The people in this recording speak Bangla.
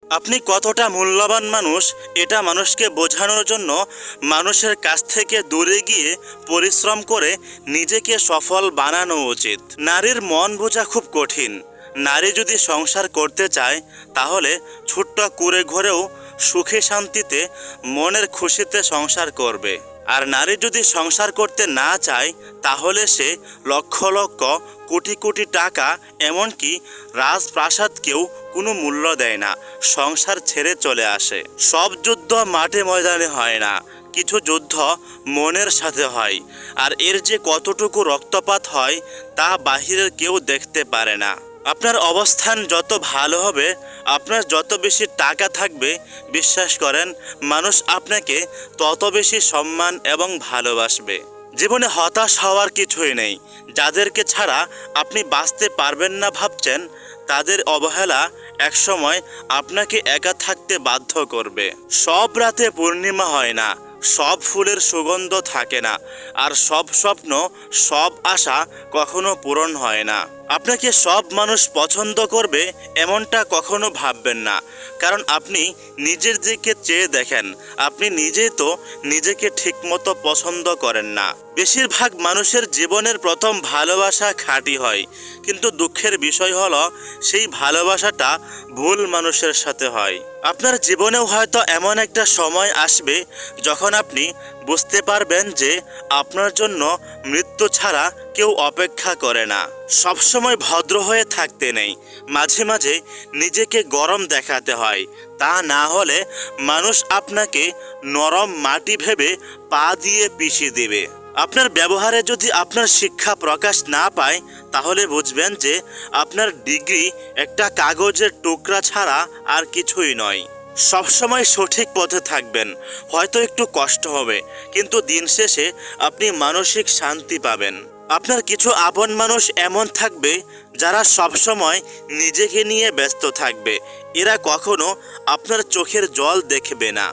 আপনি কতটা মূল্যবান মানুষ এটা মানুষকে বোঝানোর জন্য মানুষের কাছ থেকে দূরে গিয়ে পরিশ্রম করে নিজেকে সফল বানানো উচিত। নারীর মন বোঝা খুব কঠিন। নারী যদি সংসার করতে চায় তাহলে ছোট্ট কুঁড়ে ঘরেও সুখে শান্তিতে মনের খুশিতে সংসার করবে। আর নারী যদি সংসার করতে না চায় তাহলে সে লক্ষ লক্ষ কোটি কোটি টাকা এমনকি রাজপ্রাসাদকেও কোনো মূল্য দেয় না, সংসার ছেড়ে চলে আসে। সব যুদ্ধ মাঠে ময়দানে হয় না, কিছু যুদ্ধ মনের সাথে হয়। আর এর যে কতটুকু রক্তপাত হয় তা বাহিরের কেউ দেখতে পারে না। আপনার অবস্থান যত ভালো হবে, আপনার যত বেশি টাকা থাকবে, বিশ্বাস করেন মানুষ আপনাকে তত বেশি সম্মান এবং ভালোবাসবে। জীবনে হতাশ হওয়ার কিছুই নেই। যাদেরকে ছাড়া আপনি বাঁচতে পারবেন না ভাবছেন, তাদের অবহেলা একসময় আপনাকে একা থাকতে বাধ্য করবে। সব রাতে পূর্ণিমা হয় না, সব ফুলের সুগন্ধ থাকে না, আর সব স্বপ্ন, সব আশা কখনো পূরণ হয় না। আপনাকে সব মানুষ পছন্দ করবে এমনটা কখনো ভাববেন না, কারণ আপনি নিজের দিকে চেয়ে দেখেন, আপনি নিজেই তো নিজেকে ঠিকমতো পছন্দ করেন না। বেশিরভাগ মানুষের জীবনের প্রথম ভালোবাসা খাঁটি হয়, কিন্তু দুঃখের বিষয় হলো সেই ভালোবাসাটা ভুল মানুষের সাথে হয়। আপনার জীবনেও হয়তো এমন একটা সময় আসবে যখন আপনি বুঝতে পারবেন যে আপনার জন্য মৃত্যু ছাড়া কেউ অপেক্ষা করে না। সবসময় ভদ্র হয়ে থাকতে নেই, মাঝে মাঝে নিজেকে গরম দেখাতে হয়। তা না হলে মানুষ আপনাকে নরম মাটি ভেবে পা দিয়ে পিষিয়ে দেবে। আপনার ব্যবহারে যদি আপনার শিক্ষা প্রকাশ না পায় তাহলে বুঝবেন যে আপনার ডিগ্রি একটা কাগজের টুকরা ছাড়া আর কিছুই নয়। সবসময় সঠিক পথে থাকবেন, হয়তো একটু কষ্ট হবে, কিন্তু দিন শেষে আপনি মানসিক শান্তি পাবেন। আপনার কিছু আপন মানুষ এমন থাকবে যারা সবসময় নিজেকে নিয়ে ব্যস্ত থাকবে, এরা কখনো আপনার চোখের জল দেখবে না।